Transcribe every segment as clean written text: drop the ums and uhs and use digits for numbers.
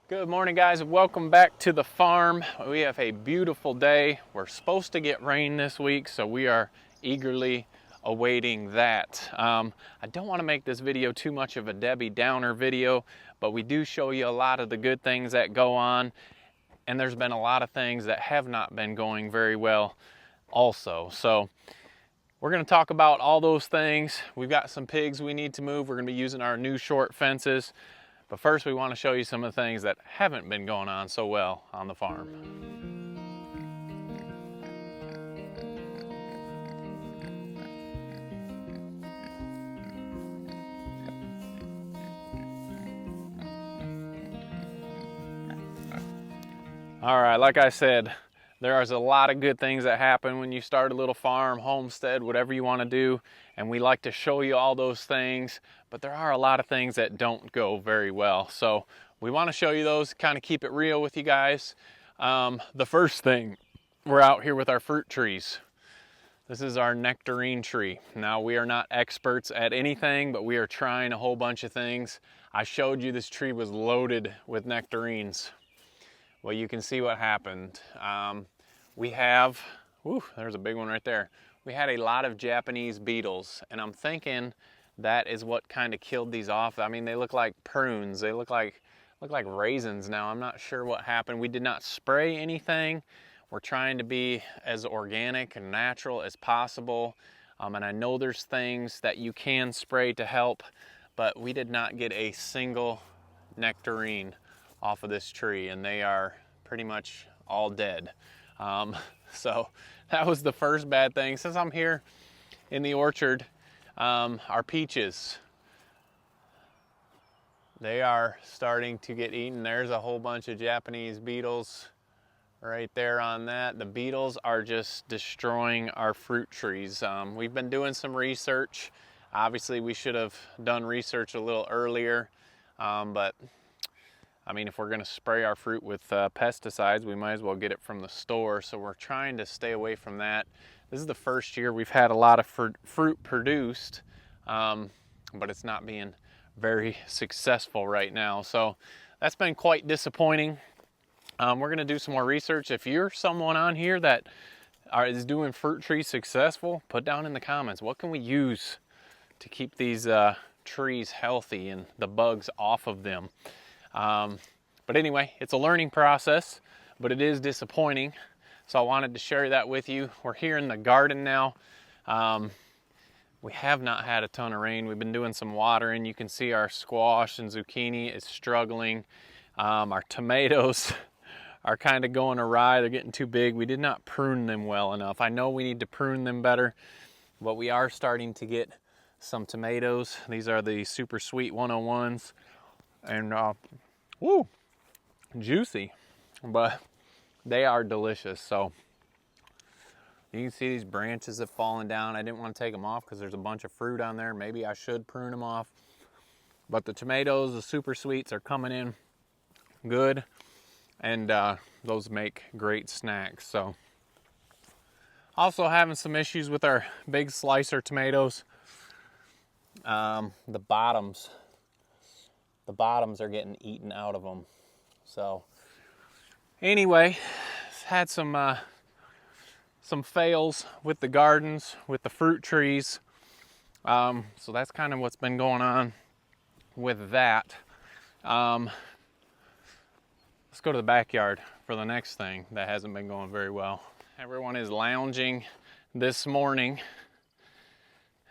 Good morning, guys. Welcome back to the farm. We have a beautiful day. We're supposed to get rain this week, so we are eagerly awaiting that. I don't want to make this video too much of a Debbie Downer video, but we do show you a lot of the good things that go on, and there's been a lot of things that have not been going very well also. So we're going to talk about all those things. We've got some pigs we need to move. We're going to be using our new short fences. But first we want to show you some of the things that haven't been going on so well on the farm. All right, like I said, there is a lot of good things that happen when you start a little farm, homestead, whatever you want to do, and we like to show you all those things, but there are a lot of things that don't go very well. So we want to show you those, kind of keep it real with you guys. The first thing, we're out here with our fruit trees. This is our nectarine tree. Now, we are not experts at anything, but we are trying a whole bunch of things. I showed you this tree was loaded with nectarines. Well, you can see what happened. We have, there's a big one right there. We had a lot of Japanese beetles, and I'm thinking that is what kind of killed these off. I mean, they look like prunes. They look like raisins now. I'm not sure what happened. We did not spray anything. We're trying to be as organic and natural as possible. And I know there's things that you can spray to help, but we did not get a single nectarine off of this tree, and they are pretty much all dead. So that was the first bad thing. Since I'm here in the orchard, our peaches, they are starting to get eaten. There's a whole bunch of Japanese beetles right there on that. The beetles are just destroying our fruit trees. We've been doing some research. Obviously, we should have done research a little earlier, but I mean, if we're going to spray our fruit with pesticides, we might as well get it from the store. So we're trying to stay away from that. This is the first year we've had a lot of fruit produced, but it's not being very successful right now. So that's been quite disappointing. We're going to do some more research. If you're someone on here that is doing fruit trees successful, put down in the comments, what can we use to keep these trees healthy and the bugs off of them? But anyway, it's a learning process, but it is disappointing. So I wanted to share that with you. We're here in the garden now. We have not had a ton of rain. We've been doing some watering. You can see our squash and zucchini is struggling. Our tomatoes are kind of going awry. They're getting too big. We did not prune them well enough. I know we need to prune them better, but we are starting to get some tomatoes. These are the super sweet 101s. And juicy, but they are delicious. So you can see these branches have fallen down. I didn't want to take them off because there's a bunch of fruit on there. Maybe I should prune them off, but the tomatoes, the super sweets, are coming in good, and those make great snacks. So also having some issues with our big slicer tomatoes. The bottoms are getting eaten out of them. So anyway, had some fails with the gardens, with the fruit trees. So that's kind of what's been going on with that. Let's go to the backyard for the next thing that hasn't been going very well. Everyone is lounging this morning.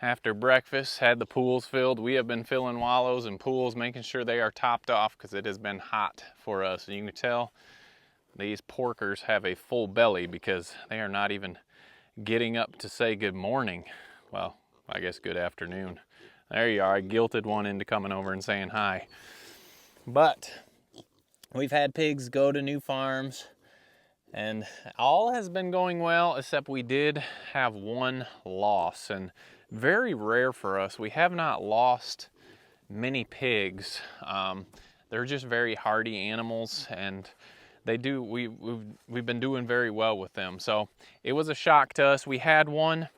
After breakfast, had the pools filled. We have been filling wallows and pools, making sure they are topped off because it has been hot for us. And you can tell these porkers have a full belly because they are not even getting up to say good morning. Well, I guess good afternoon. There you are. I guilted one into coming over and saying hi. But we've had pigs go to new farms, and all has been going well, except we did have one loss. And very rare for us. We have not lost many pigs. They're just very hardy animals, and we've been doing very well with them. So it was a shock to us. We had one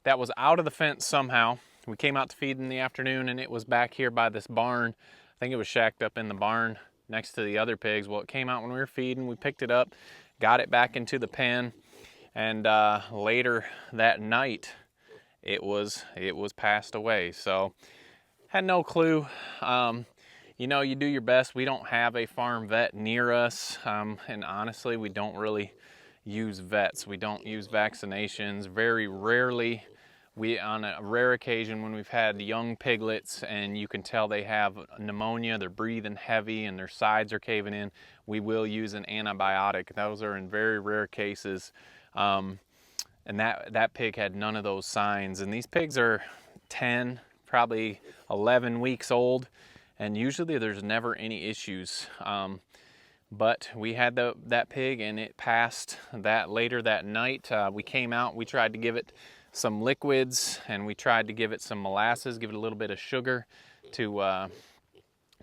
that was out of the fence somehow. We came out to feed in the afternoon, and it was back here by this barn. I think it was shacked up in the barn next to the other pigs. Well, it came out when we were feeding. We picked it up, got it back into the pen, and later that night it was passed away. So had no clue. You know, you do your best. We don't have a farm vet near us, and honestly, we don't really use vets. We don't use vaccinations. Very rarely. On a rare occasion when we've had young piglets and you can tell they have pneumonia, they're breathing heavy and their sides are caving in, we will use an antibiotic. Those are in very rare cases. And that pig had none of those signs. And these pigs are 10, probably 11 weeks old, and usually there's never any issues. But we had that pig and it passed later that night. We came out, we tried to give it some liquids and we tried to give it some molasses, give it a little bit of sugar to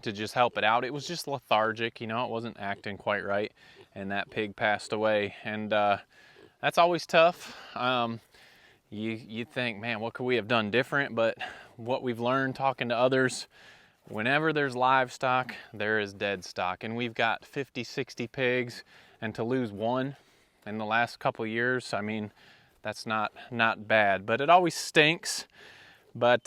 just help it out. It was just lethargic, you know, it wasn't acting quite right, and that pig passed away. And that's always tough. You think, man, what could we have done different? But what we've learned talking to others, whenever there's livestock, there is dead stock. And we've got 50, 60 pigs, and to lose one in the last couple of years, I mean, that's not bad, but it always stinks. But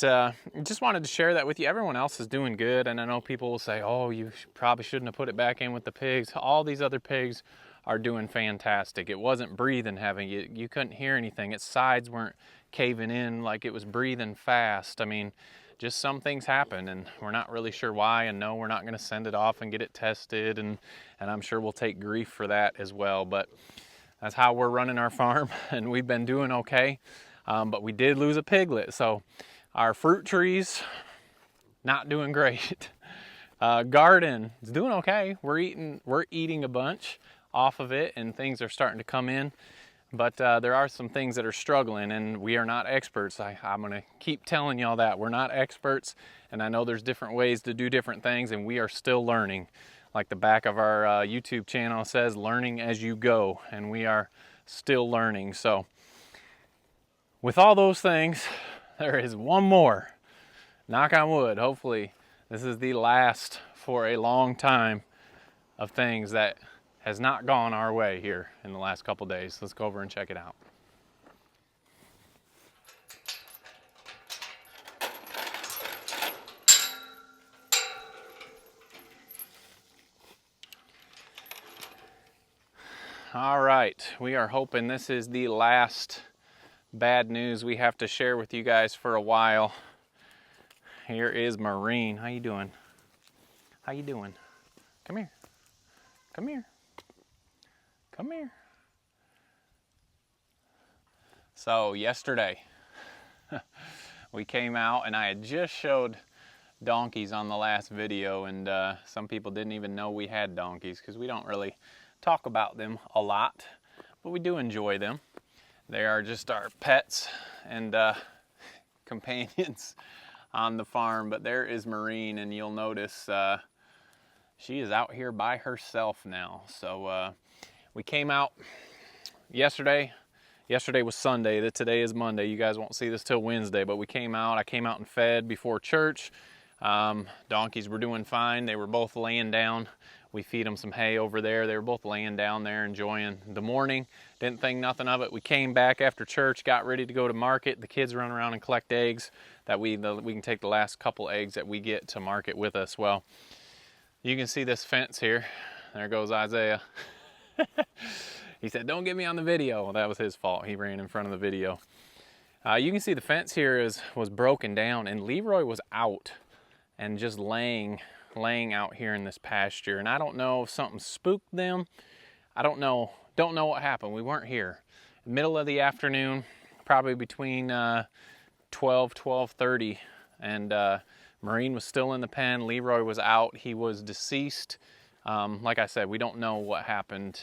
just wanted to share that with you. Everyone else is doing good, and I know people will say, oh, you probably shouldn't have put it back in with the pigs. All these other pigs are doing fantastic. It wasn't breathing heavy. You couldn't hear anything. Its sides weren't caving in like it was breathing fast. I mean, just some things happen, and we're not really sure why, and no, we're not going to send it off and get it tested, and I'm sure we'll take grief for that as well. But that's how we're running our farm, and we've been doing okay. But we did lose a piglet, so our fruit trees, not doing great. Garden is doing okay. We're eating a bunch off of it, and things are starting to come in. But there are some things that are struggling, and we are not experts. I'm going to keep telling y'all that. We're not experts, and I know there's different ways to do different things, and we are still learning. Like the back of our YouTube channel says, learning as you go, and we are still learning. So with all those things, there is one more. Knock on wood, hopefully this is the last for a long time of things that has not gone our way here in the last couple days. Let's go over and check it out. All right, we are hoping this is the last bad news we have to share with you guys for a while. Here is Marine. How you doing? How you doing? Come here. Come here. Come here. So yesterday, we came out, and I had just showed donkeys on the last video, and some people didn't even know we had donkeys because we don't really talk about them a lot, but we do enjoy them. They are just our pets and companions on the farm. But there is Marine, and you'll notice she is out here by herself now. So we came out yesterday. Yesterday was Sunday. Today is Monday. You guys won't see this till Wednesday, but we came out. I came out and fed before church. Donkeys were doing fine. They were both laying down. We feed them some hay over there. They were both laying down there enjoying the morning. Didn't think nothing of it. We came back after church, got ready to go to market. The kids run around and collect eggs that we can take the last couple eggs that we get to market with us. Well, you can see this fence here. There goes Isaiah. He said, don't get me on the video. Well, that was his fault. He ran in front of the video. You can see the fence here was broken down, and Leroy was out and just laying out here in this pasture. And I don't know if something spooked them. I don't know what happened. We weren't here. Middle of the afternoon, probably between 12:30, and Marine was still in the pen. Leroy was out. He was deceased. Like I said, we don't know what happened.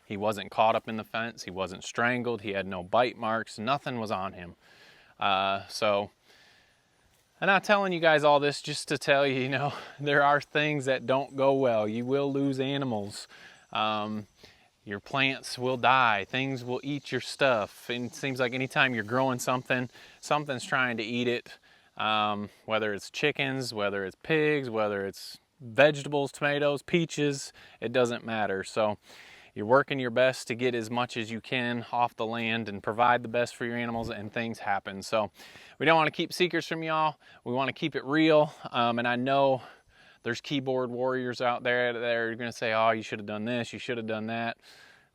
He wasn't caught up in the fence. He wasn't strangled. He had no bite marks. Nothing was on him. I'm not telling you guys all this just to tell you, there are things that don't go well. You will lose animals. Your plants will die. Things will eat your stuff. And it seems like anytime you're growing something, something's trying to eat it. Whether it's chickens, whether it's pigs, whether it's vegetables, tomatoes, peaches, it doesn't matter. So you're working your best to get as much as you can off the land and provide the best for your animals, and things happen. So we don't want to keep secrets from y'all. We want to keep it real. And I know there's keyboard warriors out there that are going to say, oh, you should have done this, you should have done that.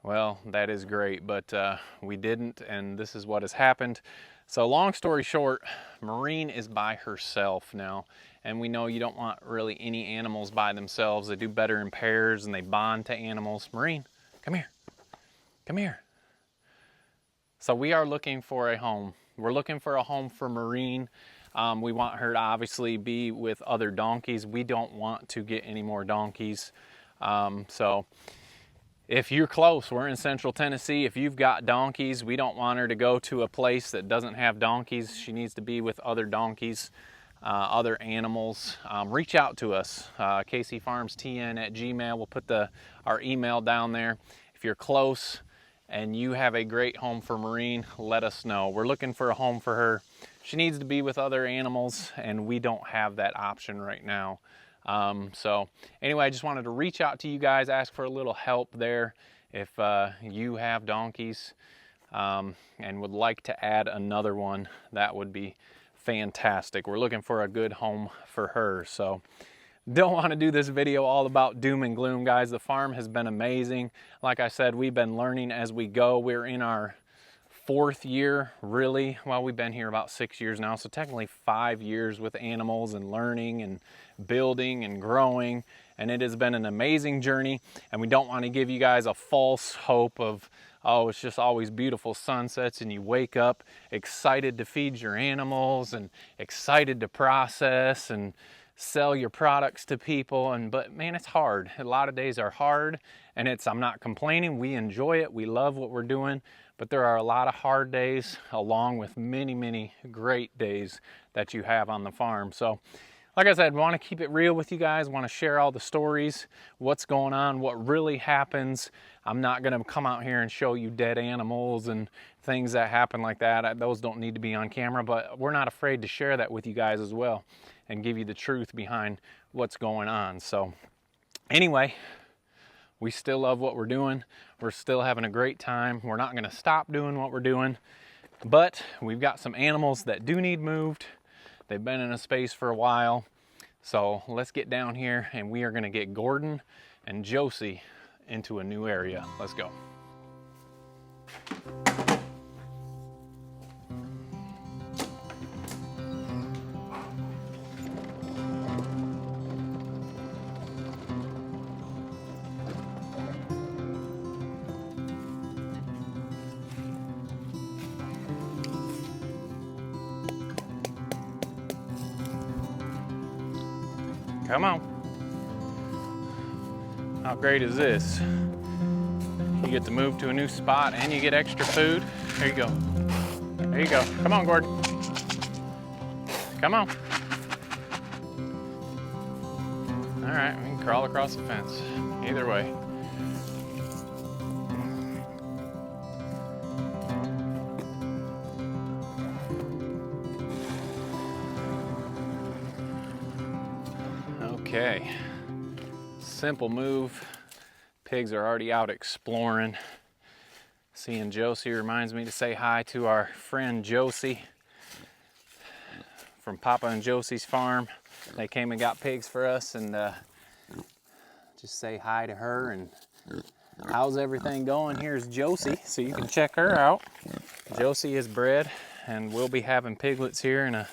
Well, that is great, but we didn't, and this is what has happened. So long story short, Maureen is by herself now, and we know you don't want really any animals by themselves. They do better in pairs and they bond to animals. Maureen, come here. Come here. So we are looking for a home. We're looking for a home for Maureen. We want her to obviously be with other donkeys. We don't want to get any more donkeys. So if you're close, we're in Central Tennessee. If you've got donkeys, we don't want her to go to a place that doesn't have donkeys. She needs to be with other donkeys, other animals. Reach out to us, kcfarmstn@gmail. We'll put our email down there. If you're close and you have a great home for Maureen, let us know. We're looking for a home for her. She needs to be with other animals, and we don't have that option right now. So anyway, I just wanted to reach out to you guys, ask for a little help there if you have donkeys and would like to add another one. That would be fantastic. We're looking for a good home for her. So don't want to do this video all about doom and gloom, guys. The farm has been amazing. Like I said, we've been learning as we go. We're in our 4th year, really. Well, we've been here about 6 years now, so technically 5 years with animals and learning and building and growing, and it has been an amazing journey. And we don't want to give you guys a false hope of, oh, it's just always beautiful sunsets and you wake up excited to feed your animals and excited to process and sell your products to people. But man, it's hard. A lot of days are hard, and I'm not complaining. We enjoy it. We love what we're doing. But there are a lot of hard days along with many, many great days that you have on the farm. So like I said, want to keep it real with you guys, want to share all the stories, what's going on, what really happens. I'm not going to come out here and show you dead animals and things that happen like that. Those don't need to be on camera, but we're not afraid to share that with you guys as well and give you the truth behind what's going on. So anyway, we still love what we're doing. We're still having a great time. We're not gonna stop doing what we're doing, but we've got some animals that do need moved. They've been in a space for a while. So let's get down here and we are gonna get Gordon and Josie into a new area. Let's go. Come on. How great is this? You get to move to a new spot and you get extra food. There you go. There you go. Come on, Gordon. Come on. All right, we can crawl across the fence. Either way. Okay, simple move. Pigs are already out exploring. Seeing Josie reminds me to say hi to our friend Josie from Papa and Josie's farm. They came and got pigs for us, and just say hi to her. And how's everything going? Here's Josie, so you can check her out. Josie is bred, and we'll be having piglets here in a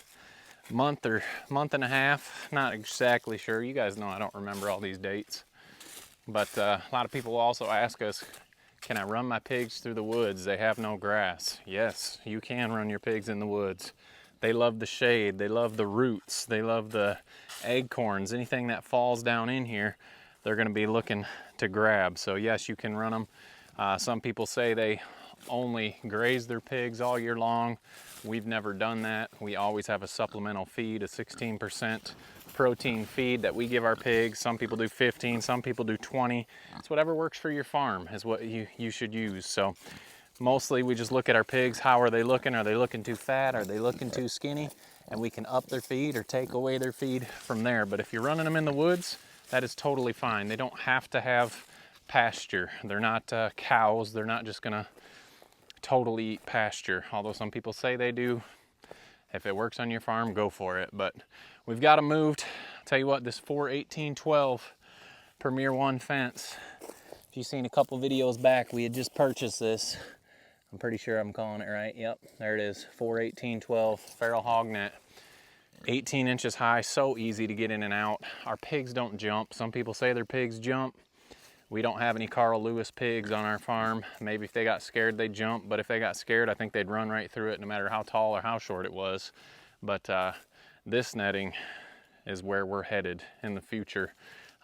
month or month and a half. Not exactly sure. You guys know I don't remember all these dates. But a lot of people also ask us, can I run my pigs through the woods? They have no grass. Yes, you can run your pigs in the woods. They love the shade. They love the roots. They love the acorns. Anything that falls down in here, they're going to be looking to grab. So yes, you can run them. Some people say they only graze their pigs all year long. We've never done that. We always have a supplemental feed, a 16% protein feed that we give our pigs. Some people do 15, some people do 20. It's whatever works for your farm is what you should use. So mostly we just look at our pigs. How are they looking? Are they looking too fat? Are they looking too skinny? And we can up their feed or take away their feed from there. But if you're running them in the woods, that is totally fine. They don't have to have pasture. They're not cows. They're not just gonna totally eat pasture, although some people say they do. If it works on your farm, go for it. But we've got them moved. I'll tell you what, this 41812 Premier One fence, if you've seen a couple videos back, we had just purchased this. I'm pretty sure I'm calling it right. Yep, there it is, 41812 feral hog net. 18 inches high, so easy to get in and out. Our pigs don't jump. Some people say their pigs jump. We don't have any Carl Lewis pigs on our farm. Maybe if they got scared, they'd jump, but if they got scared, I think they'd run right through it no matter how tall or how short it was. But this netting is where we're headed in the future.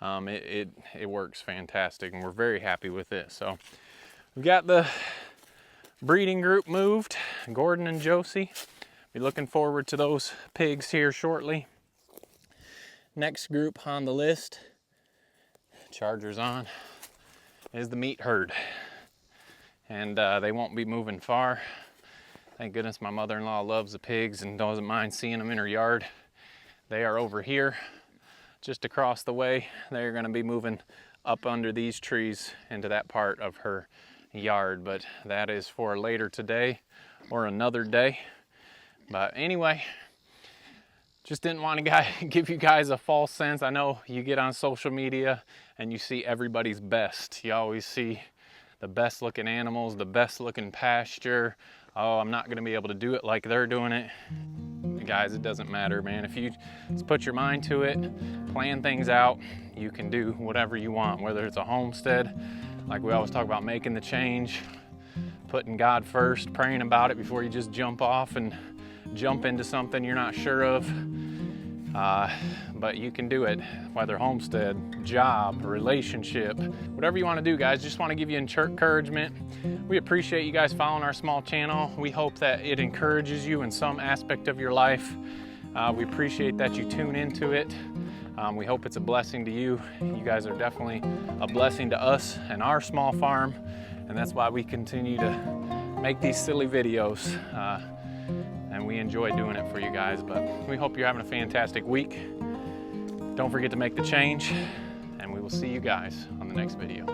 It works fantastic, and we're very happy with it. So we've got the breeding group moved, Gordon and Josie. Be looking forward to those pigs here shortly. Next group on the list, charger's on, is the meat herd. And they won't be moving far. Thank goodness my mother-in-law loves the pigs and doesn't mind seeing them in her yard. They are over here, just across the way. They're gonna be moving up under these trees into that part of her yard, but that is for later today or another day. But anyway, just didn't want to give you guys a false sense. I know you get on social media and you see everybody's best. You always see the best looking animals, the best looking pasture. Oh, I'm not gonna be able to do it like they're doing it. Guys, it doesn't matter, man. If you just put your mind to it, plan things out, you can do whatever you want, whether it's a homestead, like we always talk about, making the change, putting God first, praying about it before you just jump off and jump into something you're not sure of. But you can do it, whether homestead, job, relationship, whatever you want to do, guys. Just want to give you encouragement. We appreciate you guys following our small channel. We hope that it encourages you in some aspect of your life. We appreciate that you tune into it. We hope it's a blessing to you. You guys are definitely a blessing to us and our small farm, and that's why we continue to make these silly videos. And we enjoy doing it for you guys, but we hope you're having a fantastic week. Don't forget to make the change, and we will see you guys on the next video.